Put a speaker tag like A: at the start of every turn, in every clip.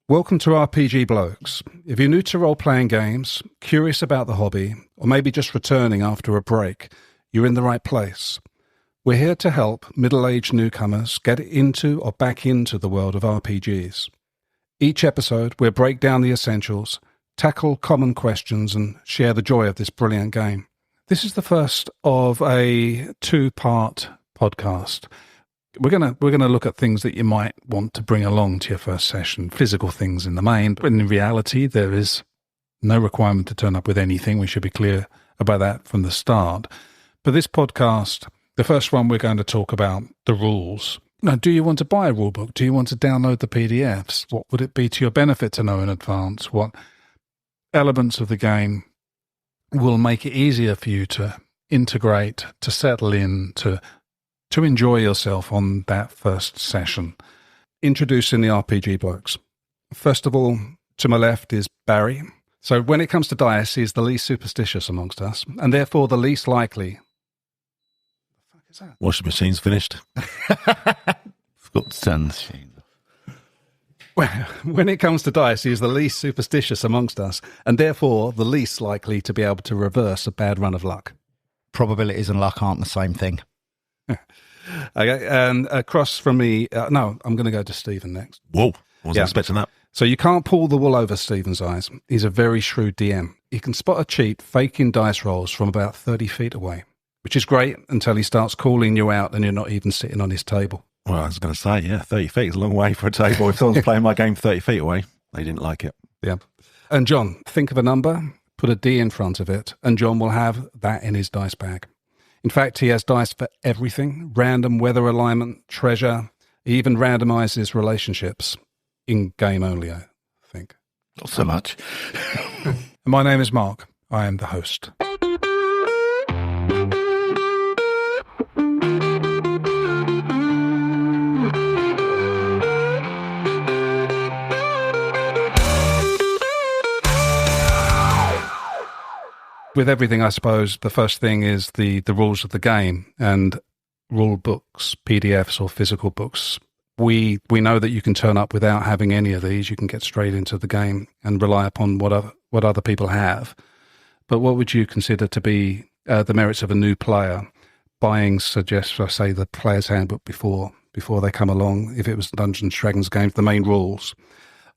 A: Welcome to RPG Blokes. If you're new to role-playing games, curious about the hobby, or maybe just returning after a break, you're in the right place. We're here to help middle-aged newcomers get into or back into the world of RPGs. Each episode, we'll break down the essentials, tackle common questions, and share the joy of this brilliant game. This is the first of a two-part podcast. We're gonna look at things that you might want to bring along to your first session, physical things in the main. But in reality, there is no requirement to turn up with anything. We should be clear about that from the start. But this podcast, the first one, we're going to talk about the rules. Now, do you want to buy a rulebook? Do you want to download the PDFs? What would it be to your benefit to know in advance? What elements of the game will make it easier for you to integrate, to settle in, to enjoy yourself on that first session? Introducing the RPG Blokes. First of all, to my left is Barry. So when it comes to dice, he's the least superstitious amongst us, and therefore the least likely. What the fuck is that?
B: Washing machine's finished. Forgot to turn the machine.
A: When it comes to dice, he is the least superstitious amongst us, and therefore the least likely to be able to reverse a bad run of luck.
C: Probabilities and luck aren't the same thing.
A: Okay, and across from me, no, I'm going to go to Stephen next.
B: Whoa, wasn't expecting that.
A: So you can't pull the wool over Stephen's eyes. He's a very shrewd DM. He can spot a cheat faking dice rolls from about 30 feet away, which is great until he starts calling you out and you're not even sitting on his table.
B: Well, I was going to say, 30 feet is a long way for a table. If someone's playing my game 30 feet away, they didn't like it.
A: Yeah. And John, think of a number, put a D in front of it, and John will have that in his dice bag. In fact, he has dice for everything, random weather alignment, treasure. He even randomizes relationships in game only, I think.
B: Not so much.
A: My name is Mark. I am the host. With everything, I suppose, the first thing is the rules of the game and rule books, PDFs or physical books. We know that you can turn up without having any of these. You can get straight into the game and rely upon what other people have. But what would you consider to be the merits of a new player buying, say, the player's handbook before they come along, if it was Dungeons & Dragons games, the main rules,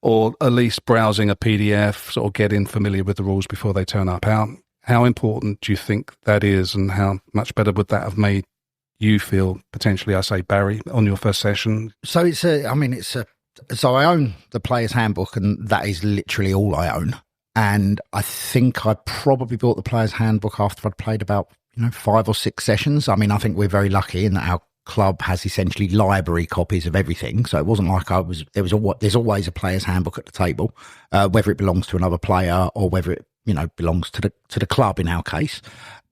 A: or at least browsing a PDF or getting familiar with the rules before they turn up? How important do you think that is, and how much better would that have made you feel, potentially, I say, Barry, on your first session?
C: So so I own the player's handbook, and that is literally all I own. And I think I probably bought the player's handbook after I'd played about 5 or 6 sessions. I mean, I think we're very lucky in that our club has essentially library copies of everything. So it wasn't like there's always a player's handbook at the table, whether it belongs to another player or whether it belongs to the club in our case.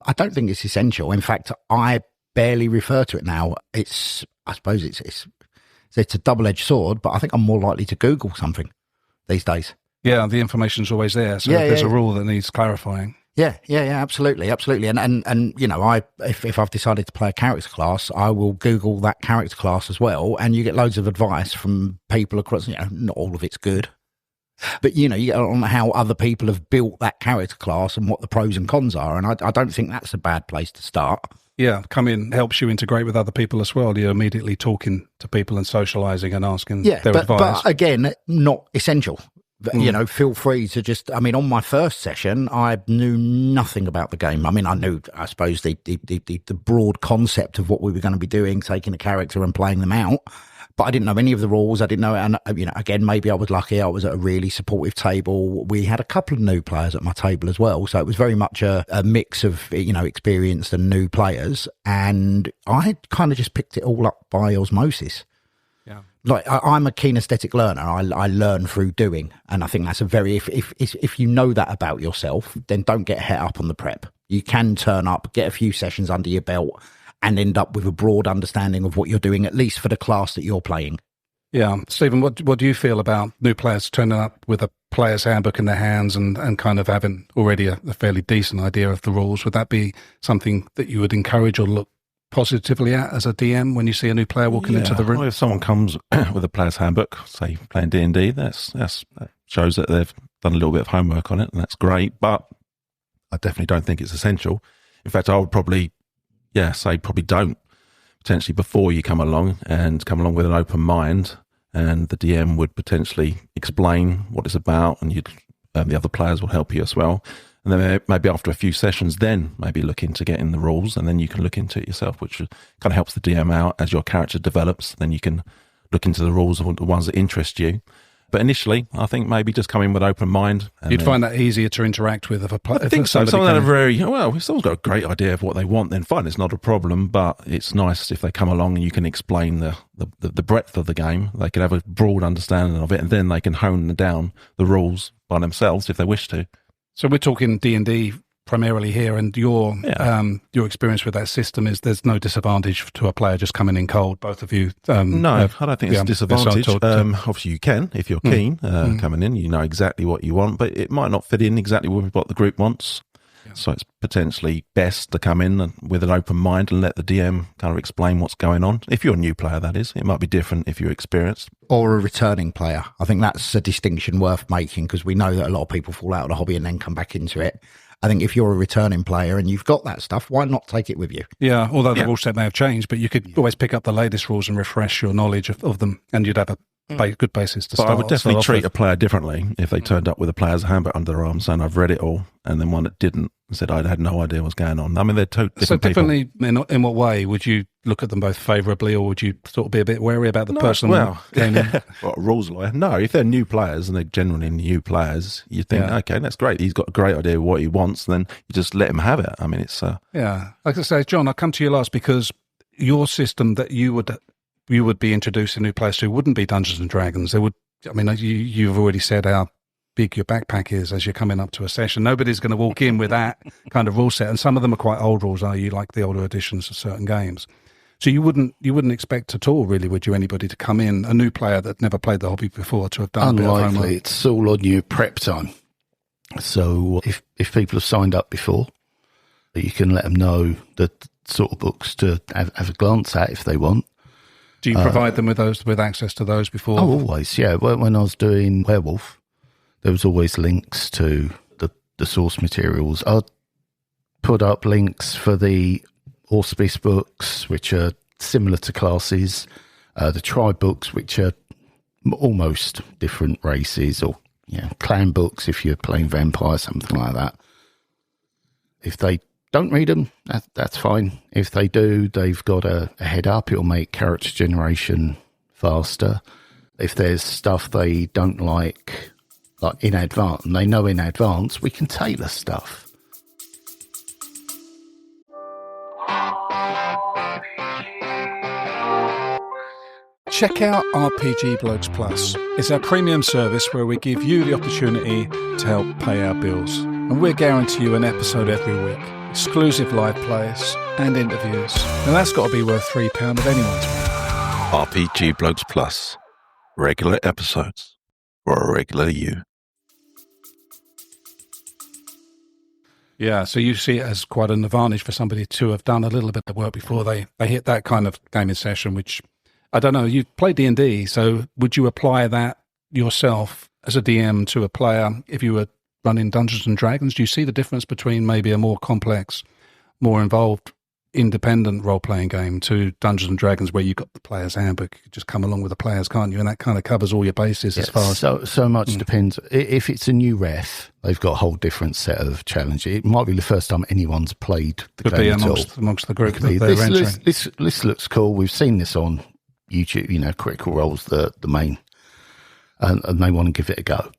C: I don't think it's essential. In fact, I barely refer to it now. I suppose it's a double-edged sword, but I think I'm more likely to Google something these days.
A: Yeah, the information's always there. So if there's a rule that needs clarifying.
C: Yeah, absolutely. And if I've decided to play a character class, I will Google that character class as well, and you get loads of advice from people across. Not all of it's good, but you get on how other people have built that character class and what the pros and cons are, and I don't think that's a bad place to start.
A: Yeah, come in helps you integrate with other people as well. You're immediately talking to people and socialising and asking their advice.
C: But again, not essential. Feel free to just, on my first session, I knew nothing about the game. I knew, I suppose, the broad concept of what we were going to be doing, taking a character and playing them out. But I didn't know any of the rules. I didn't know, and again, maybe I was lucky. I was at a really supportive table. We had a couple of new players at my table as well, so it was very much a mix of experienced and new players. And I kind of just picked it all up by osmosis.
A: Yeah,
C: like I'm a kinesthetic learner. I learn through doing, and I think that's a very if you know that about yourself, then don't get het up on the prep. You can turn up, get a few sessions under your belt, and end up with a broad understanding of what you're doing, at least for the class that you're playing.
A: Yeah. Stephen, what do you feel about new players turning up with a player's handbook in their hands and kind of having already a fairly decent idea of the rules? Would that be something that you would encourage or look positively at as a DM when you see a new player walking into the room?
B: Well, if someone comes with a player's handbook, say playing D&D, that shows that they've done a little bit of homework on it, and that's great. But I definitely don't think it's essential. In fact, I would probably say probably don't, potentially before you come along with an open mind, and the DM would potentially explain what it's about, and the other players will help you as well. And then maybe after a few sessions, then maybe look into getting the rules, and then you can look into it yourself, which kind of helps the DM out as your character develops. Then you can look into the rules of the ones that interest you. But initially, I think maybe just come in with open mind.
A: You'd find that easier to interact with if a player.
B: I think so. Someone that if someone's got a great idea of what they want, then fine, it's not a problem. But it's nice if they come along and you can explain the breadth of the game. They can have a broad understanding of it, and then they can hone down the rules by themselves if they wish to.
A: So we're talking D&D primarily here, and your experience with that system is there's no disadvantage to a player just coming in cold. Both of you,
B: no, I don't think it's a disadvantage. Obviously, you can if you're keen coming in. You know exactly what you want, but it might not fit in exactly with what the group wants. Yeah. So it's potentially best to come in with an open mind and let the DM kind of explain what's going on. If you're a new player, that is. It might be different if you're experienced.
C: Or a returning player. I think that's a distinction worth making, because we know that a lot of people fall out of the hobby and then come back into it. I think if you're a returning player and you've got that stuff, why not take it with you?
A: Yeah, although the rule set may have changed, but you could always pick up the latest rules and refresh your knowledge of them, and you'd have a good basis to start.
B: I would definitely treat a player differently if they turned up with a player's handbook under their arm saying, I've read it all, and then one that didn't and said, I had no idea what's going on. I mean, they're two different people. So
A: differently, in what way? Would you look at them both favourably, or would you sort of be a bit wary about the person?
B: Well, what, a rules lawyer? No, if they're new players, and they're generally new players, you think, okay, that's great. He's got a great idea of what he wants, then you just let him have it. I mean, it's...
A: Yeah. Like I say, John, I'll come to you last, because your system that you would be introducing new players to wouldn't be Dungeons and Dragons. They would... I mean, you've already said how big your backpack is as you're coming up to a session. Nobody's going to walk in with that kind of rule set, and some of them are quite old rules, are you, like the older editions of certain games. So you wouldn't expect at all, really, would you, anybody to come in, a new player that never played the hobby before, to have done
D: Unlikely.
A: A bit of homework?
D: It's all on your prep time. So if people have signed up before, you can let them know the sort of books to have a glance at if they want.
A: Do you provide them with access to those before?
D: Oh, always, yeah. When I was doing Werewolf, there was always links to the source materials. I'd put up links for the Auspice books, which are similar to classes, the tribe books, which are almost different races, or clan books if you're playing vampire, something like that. If they don't read them, that's fine. If they do, they've got a head up. It'll make character generation faster. If there's stuff they don't like in advance, and they know in advance, we can tailor stuff.
A: Check out RPG Blokes Plus. It's our premium service where we give you the opportunity to help pay our bills. And we'll guarantee you an episode every week, exclusive live plays and interviews. And that's got to be worth £3 of anyone's money.
B: RPG Blokes Plus. Regular episodes for a regular you.
A: Yeah, so you see it as quite an advantage for somebody to have done a little bit of work before they hit that kind of gaming session, which... I don't know, you've played D&D, so would you apply that yourself as a DM to a player if you were running Dungeons & Dragons? Do you see the difference between maybe a more complex, more involved, independent role-playing game to Dungeons & Dragons where you've got the player's handbook? You could just come along with the players, can't you? And that kind of covers all your bases as far as...
D: So much depends. If it's a new ref, they've got a whole different set of challenges. It might be the first time anyone's played the game at all.
A: Amongst the group that they're entering.
D: This looks cool. We've seen this on YouTube, Critical Role's the main, and they want to give it a go.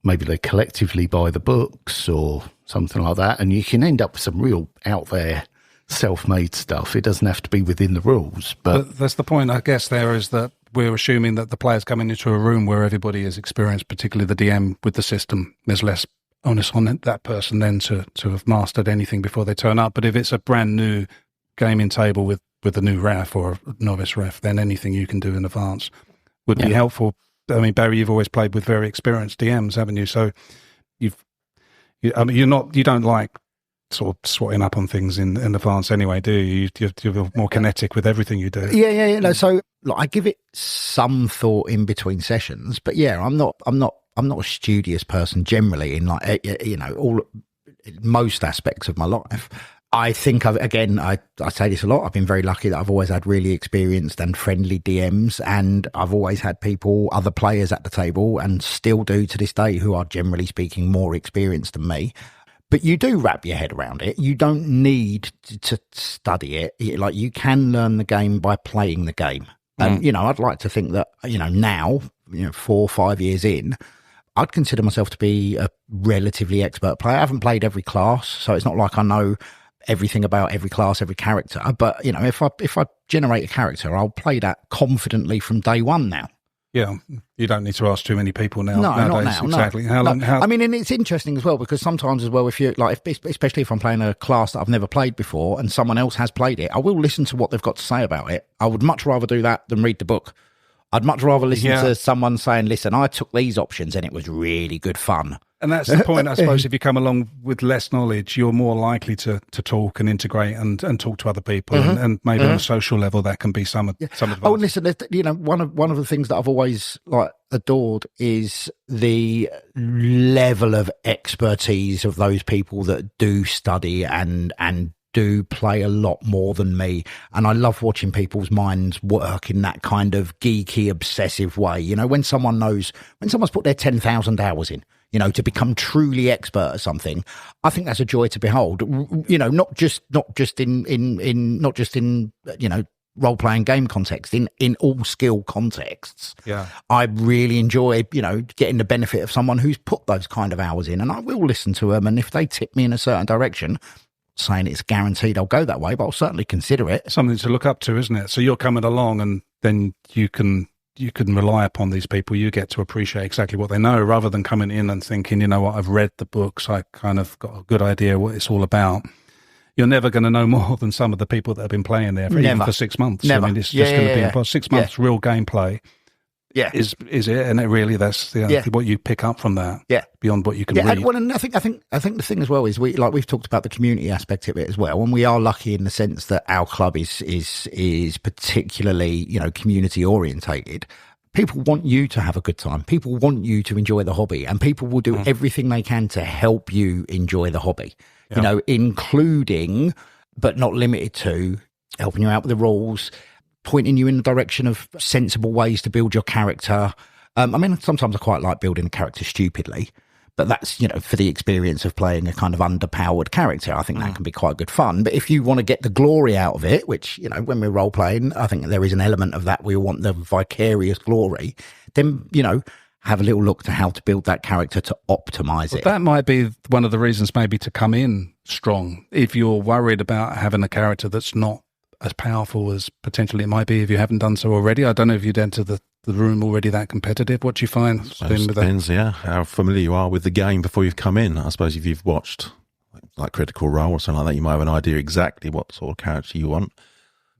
D: Maybe they collectively buy the books or something like that, and you can end up with some real out there self-made stuff. It doesn't have to be within the rules, but
A: that's the point, I guess. There is that we're assuming that the player's coming into a room where everybody is experienced, particularly the DM with the system. There's less onus on that person then to have mastered anything before they turn up. But if it's a brand new gaming table with a new ref or a novice ref, then anything you can do in advance would be helpful. I mean, Barry, you've always played with very experienced DMs, haven't you? So you don't like sort of swatting up on things in advance anyway, do you? You're more kinetic with everything you do.
C: Yeah. No, so like, I give it some thought in between sessions, but yeah, I'm not a studious person generally in like, most aspects of my life. I think I say this a lot. I've been very lucky that I've always had really experienced and friendly DMs, and I've always had other players at the table, and still do to this day, who are generally speaking more experienced than me. But you do wrap your head around it. You don't need to study it. Like, you can learn the game by playing the game. And, I'd like to think that, now, 4 or 5 years in, I'd consider myself to be a relatively expert player. I haven't played every class, so it's not like I know everything about every class, every character. But, if I generate a character, I'll play that confidently from day one now.
A: Yeah, you don't need to ask too many people now.
C: No,
A: nowadays.
C: not now.
A: Exactly.
C: No.
A: How long?
C: I mean, and it's interesting as well, because sometimes as well, if you like, especially if I'm playing a class that I've never played before and someone else has played it, I will listen to what they've got to say about it. I would much rather do that than read the book. I'd much rather listen to someone saying, "Listen, I took these options and it was really good fun."
A: And that's the point, I suppose. If you come along with less knowledge, you're more likely to talk and integrate and talk to other people, and maybe on a social level, that can be some advice.
C: Oh, listen, one of the things that I've always adored is the level of expertise of those people that do study and do play a lot more than me. And I love watching people's minds work in that kind of geeky, obsessive way. when someone's put their 10,000 hours in, to become truly expert at something, I think that's a joy to behold. Not just in role-playing game context, in all skill contexts.
A: Yeah.
C: I really enjoy, getting the benefit of someone who's put those kind of hours in, and I will listen to them. And if they tip me in a certain direction, saying it's guaranteed I'll go that way, but I'll certainly consider it.
A: Something to look up to, isn't it? So you're coming along, and then you can rely upon these people. You get to appreciate exactly what they know, rather than coming in and thinking, I've read the books, I kind of got a good idea what it's all about. You're never going to know more than some of the people that have been playing there even for 6 months.
C: Never.
A: I mean, it's just going to be about 6 months real gameplay.
C: Yeah,
A: is it? And it really, that's what you pick up from that.
C: Yeah,
A: beyond what you can read.
C: And I think the thing as well is we've talked about the community aspect of it as well, and we are lucky in the sense that our club is particularly community orientated. People want you to have a good time. People want you to enjoy the hobby, and people will do everything they can to help you enjoy the hobby.
A: Yeah.
C: Including but not limited to helping you out with the rules, pointing you in the direction of sensible ways to build your character. I mean, sometimes I quite like building a character stupidly, but that's, for the experience of playing a kind of underpowered character, I think that can be quite good fun. But if you want to get the glory out of it, which, when we're role playing, I think there is an element of that. We want the vicarious glory. Then, have a little look to how to build that character to optimize it.
A: That might be one of the reasons maybe to come in strong. If you're worried about having a character that's not as powerful as potentially it might be if you haven't done so already. I don't know if you'd enter the room already that competitive. What do you find?
B: Depends, how familiar you are with the game before you've come in. I suppose if you've watched like Critical Role or something like that, you might have an idea exactly what sort of character you want,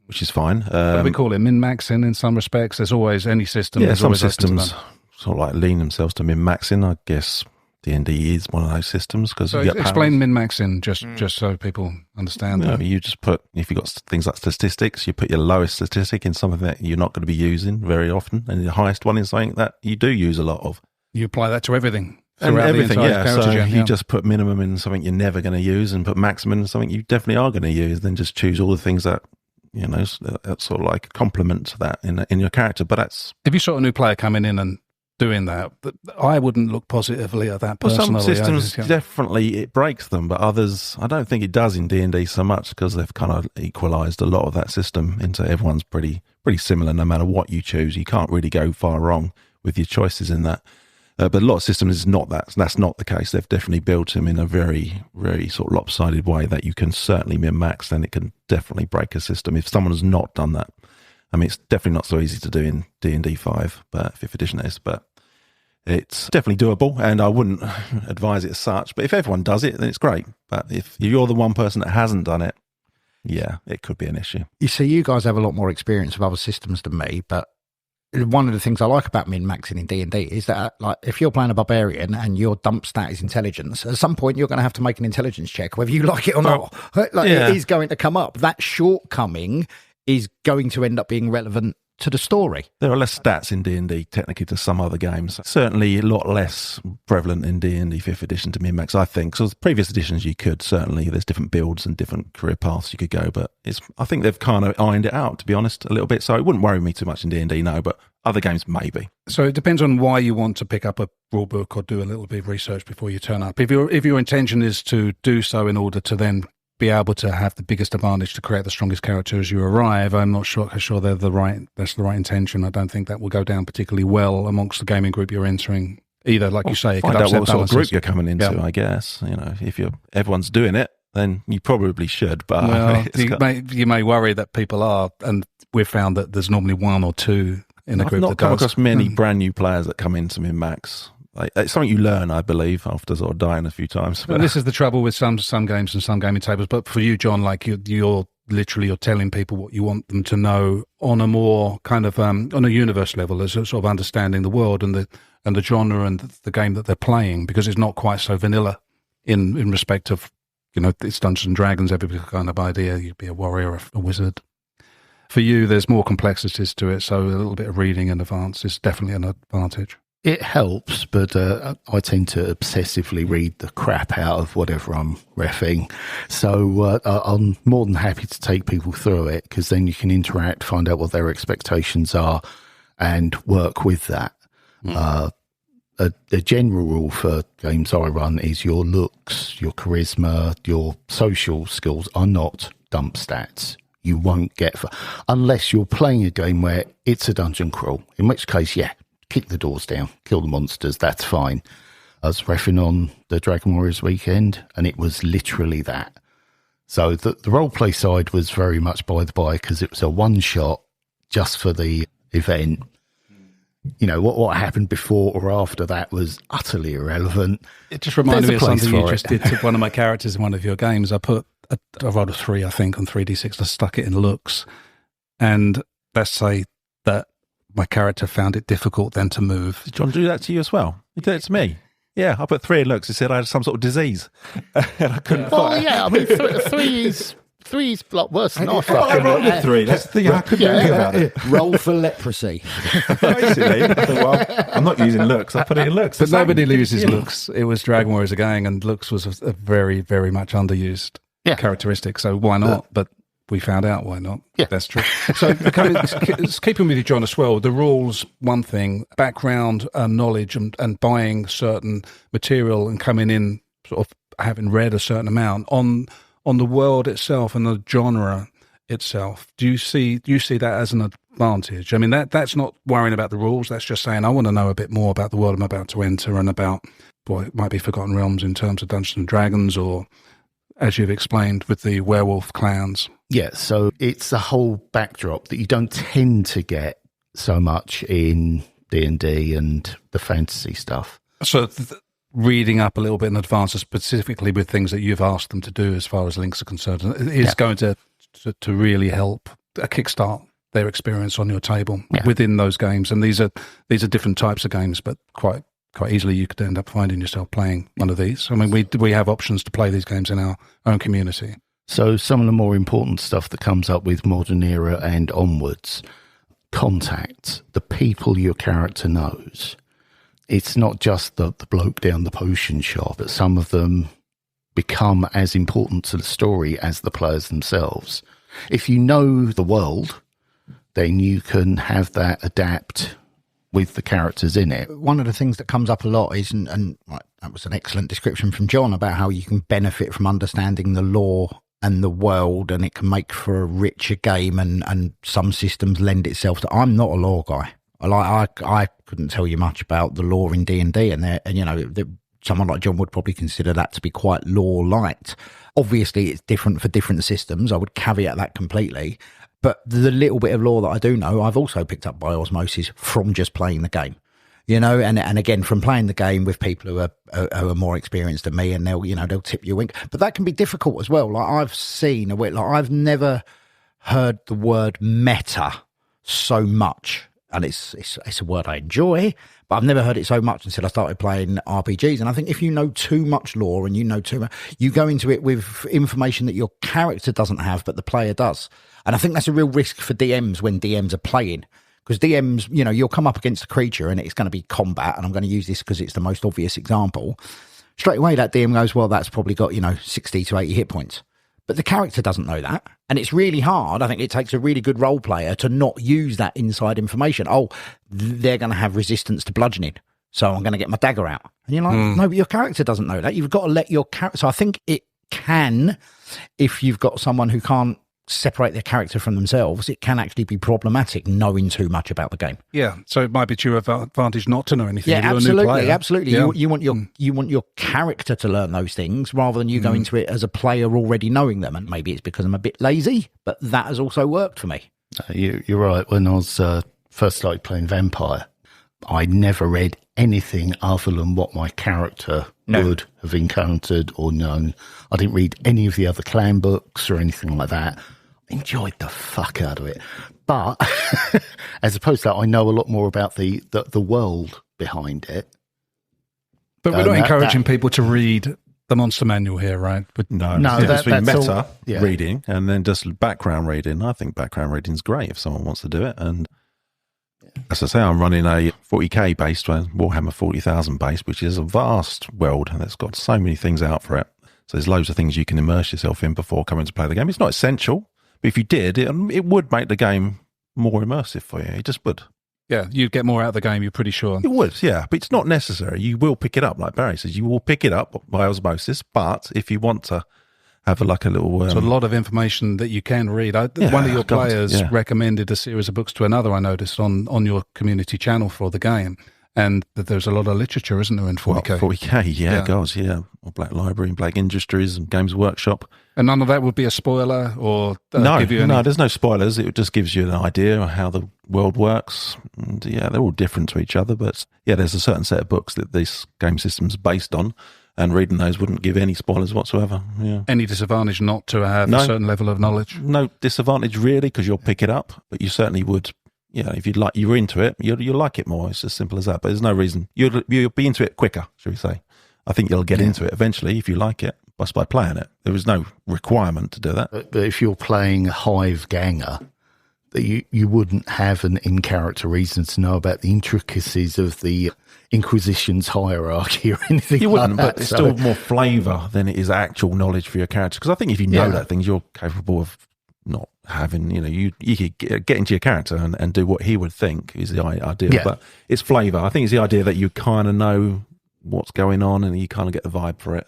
B: which is fine.
A: What do we call it? Min-maxing in some respects? There's always any system.
B: Yeah, some systems sort of like lean themselves to min-maxing. I guess D&D is one of those systems.
A: So explain min-maxing just so people understand that.
B: You just put, if you've got things like statistics, you put your lowest statistic in something that you're not going to be using very often, and the highest one is something that you do use a lot of.
A: You apply that to everything.
B: And everything, So
A: if
B: you just put minimum in something you're never going to use and put maximum in something you definitely are going to use, then just choose all the things that, that's sort of like a complement to that in your character. But that's...
A: If you saw a new player coming in and doing that, I wouldn't look positively at that personally.
B: Well, some systems definitely it breaks them, but others I don't think it does in D&D so much, because they've kind of equalised a lot of that system into everyone's pretty similar. No matter what you choose, you can't really go far wrong with your choices in that. But a lot of systems is not that. That's not the case. They've definitely built them in a very, very sort of lopsided way that you can certainly min-max, then it can definitely break a system if someone has not done that. I mean, it's definitely not so easy to do in D&D 5, but 5th edition is, but it's definitely doable, and I wouldn't advise it as such. But if everyone does it, then it's great. But if you're the one person that hasn't done it, it could be an issue.
C: You see, you guys have a lot more experience with other systems than me, but one of the things I like about min-maxing in D&D is that, like, if you're playing a barbarian and your dump stat is intelligence, at some point you're going to have to make an intelligence check, whether you like it or not. Like, it is going to come up. That shortcoming is going to end up being relevant to the story.
B: There are less stats in D&D technically to some other games. Certainly a lot less prevalent in D&D 5th edition to min-max, I think. So previous editions you could, certainly. There's different builds and different career paths you could go, but I think they've kind of ironed it out, to be honest, a little bit. So it wouldn't worry me too much in D&D, no, but other games maybe.
A: So it depends on why you want to pick up a rule book or do a little bit of research before you turn up. If your intention is to do so in order to then be able to have the biggest advantage to create the strongest character as you arrive, I'm not sure that's the right intention. I don't think that will go down particularly well amongst the gaming group you're entering either. Like you say, it could
B: find out
A: upset
B: what sort of
A: balances.
B: group you're coming into, I guess. You know, if everyone's doing it, then you probably should. But
A: well, you may worry that people are, and we've found that there's normally one or two in a group that does.
B: I've not come across many brand new players that come into min-max. It's something you learn, I believe, after sort of dying a few times.
A: Well, this is the trouble with some games and some gaming tables. But for you, John, like you're telling people what you want them to know on a more kind of on a universe level, as sort of understanding the world and the genre and the game that they're playing, because it's not quite so vanilla in respect of, you know, it's Dungeons and Dragons, every kind of idea. You'd be a warrior or a wizard. For you, there's more complexities to it, so a little bit of reading in advance is definitely an advantage.
D: It helps, but I tend to obsessively read the crap out of whatever I'm reffing. So I'm more than happy to take people through it, because then you can interact, find out what their expectations are, and work with that. A general rule for games I run is your looks, your charisma, your social skills are not dump stats. You won't get unless you're playing a game where it's a dungeon crawl, in which case, kick the doors down, kill the monsters, that's fine. I was reffing on the Dragon Warriors weekend, and it was literally that. So the roleplay side was very much by the by, because it was a one-shot just for the event. You know, what happened before or after that was utterly irrelevant.
A: It just reminded me of something you just did to one of my characters in one of your games. I rolled a 3, I think, on 3d6, and I stuck it in looks. And let's say that my character found it difficult then to move.
B: Did John do that to you as well? He did it to me. Yeah, I put 3 in looks. He said I had some sort of disease. And I couldn't fight.
D: Well, yeah, I mean, 3 is a lot worse than I fucking
B: rolled a 3. That's the thing I couldn't do anything about it.
C: Roll for leprosy.
B: Basically, I thought, well, I'm not using looks. I put it in looks.
A: But nobody loses looks. It was Dragon Warriors a gang, and looks was a very, very much underused characteristic. So why not? But we found out why not.
D: Yeah.
A: That's true. So keeping with you, John, as well, the rules, one thing, background knowledge and buying certain material and coming in sort of having read a certain amount on the world itself and the genre itself. Do you see that as an advantage? I mean, that's not worrying about the rules. That's just saying, I want to know a bit more about the world I'm about to enter and about, it might be Forgotten Realms in terms of Dungeons and Dragons, or as you've explained with the werewolf clans.
D: Yeah, so it's a whole backdrop that you don't tend to get so much in D&D and the fantasy stuff.
A: So reading up a little bit in advance, specifically with things that you've asked them to do as far as links are concerned, is going to really help kickstart their experience on your table within those games. And these are different types of games, but quite easily you could end up finding yourself playing one of these. I mean, we have options to play these games in our own community.
D: So some of the more important stuff that comes up with modern era and onwards, contacts, the people your character knows. It's not just the bloke down the potion shop, but some of them become as important to the story as the players themselves. If you know the world, then you can have that adapt with the characters in it.
C: One of the things that comes up a lot is, and that was an excellent description from John about how you can benefit from understanding the lore and the world, and it can make for a richer game, and some systems lend itself to. I'm not a lore guy. I couldn't tell you much about the lore in D&D, and you know, someone like John would probably consider that to be quite lore light. Obviously, it's different for different systems. I would caveat that completely. But the little bit of lore that I do know, I've also picked up by osmosis from just playing the game. You know, and again, from playing the game with people who are more experienced than me, and they'll tip you a wink. But that can be difficult as well. Like I've never heard the word meta so much and it's a word I enjoy, but I've never heard it so much until I started playing RPGs. And I think if you know too much lore and you know too much, you go into it with information that your character doesn't have, but the player does. And I think that's a real risk for DMs when DMs are playing. Because DMs, you know, you'll come up against a creature and it's going to be combat, and I'm going to use this because it's the most obvious example. Straight away, that DM goes, well, that's probably got, 60 to 80 hit points. But the character doesn't know that. And it's really hard. I think it takes a really good role player to not use that inside information. Oh, they're going to have resistance to bludgeoning, so I'm going to get my dagger out. And you're like, no, but your character doesn't know that. You've got to let your character... So I think it can, if you've got someone who can't separate their character from themselves, it can actually be problematic knowing too much about the game.
A: Yeah, so it might be to your advantage not to know anything.
C: Yeah,
A: if you're
C: absolutely,
A: a new player.
C: absolutely.
A: Yeah.
C: You want your character to learn those things rather than you go into it as a player already knowing them. And maybe it's because I'm a bit lazy, but that has also worked for me.
D: You're right. When I was first started playing Vampire, I never read anything other than what my character would have encountered or known. I didn't read any of the other clan books or anything like that. I enjoyed the fuck out of it. But as opposed to that, I know a lot more about the world behind it.
A: But we're not encouraging people to read the monster manual here, right? But
B: No,
D: that's
B: meta
D: all,
B: reading and then just background reading. I think background reading is great if someone wants to do it. And as I say, I'm running a 40k based Warhammer 40,000 base, which is a vast world and it's got so many things out for it. So there's loads of things you can immerse yourself in before coming to play the game. It's not essential, but if you did, it would make the game more immersive for you. It just would.
A: yeah, you'd get more out of the game, you're pretty sure.
B: It would, yeah, but it's not necessary. You will pick it up, like Barry says. You will pick it up by osmosis, but if you want to have a little...
A: so a lot of information that you can read. One of your players recommended a series of books to another, I noticed, on your community channel for the game. And that there's a lot of literature, isn't there, in 40k?
B: 40k, yeah, goes, yeah. Or Black Library and Black Industries and Games Workshop.
A: And none of that would be a spoiler or give you any...
B: No, there's no spoilers. It just gives you an idea of how the world works. And yeah, they're all different to each other. But yeah, there's a certain set of books that this game system's based on. And reading those wouldn't give any spoilers whatsoever. Yeah.
A: Any disadvantage not to have a certain level of knowledge?
B: No disadvantage really, because you'll pick it up. But you certainly would... Yeah, if you're into it, you'll like it more. It's as simple as that. But there's no reason. You'll be into it quicker, shall we say. I think you'll get into it eventually if you like it, just by playing it. There is no requirement to do that.
D: But if you're playing Hive Ganger, you wouldn't have an in-character reason to know about the intricacies of the Inquisition's hierarchy or anything.
B: You wouldn't,
D: like that,
B: but it's still more flavour than it is actual knowledge for your character. Because I think if you know that things, you're capable of not having, you could get into your character and do what he would think is the ideal. Yeah. But it's flavour. I think it's the idea that you kind of know what's going on and you kind of get the vibe for it.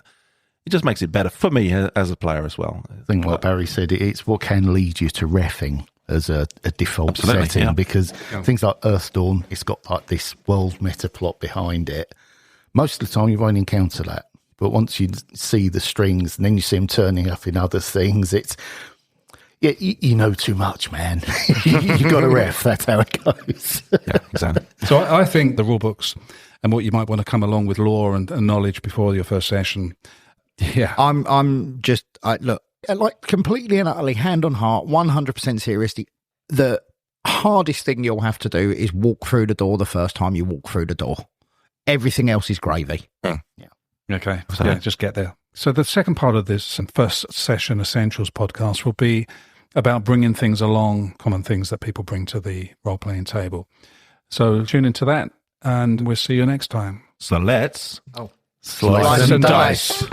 B: It just makes it better for me as a player as well.
D: I think like Barry said, it's what can lead you to reffing as a default setting, because things like Earthdawn, it's got like this world meta plot behind it. Most of the time you won't encounter that, but once you see the strings and then you see them turning up in other things, it's you know too much, man. You got to ref. That's how it goes.
B: Yeah, exactly.
A: So I think the rule books and what you might want to come along with lore and knowledge before your first session. Yeah,
C: I'm just look, like completely and utterly hand on heart, 100% seriously. The hardest thing you'll have to do is walk through the door the first time you walk through the door. Everything else is gravy.
A: Yeah. Okay. Yeah, just get there. So the second part of this first session Essentials podcast will be about bringing things along, common things that people bring to the role-playing table. So tune into that, and we'll see you next time.
B: So let's
C: slice and dice.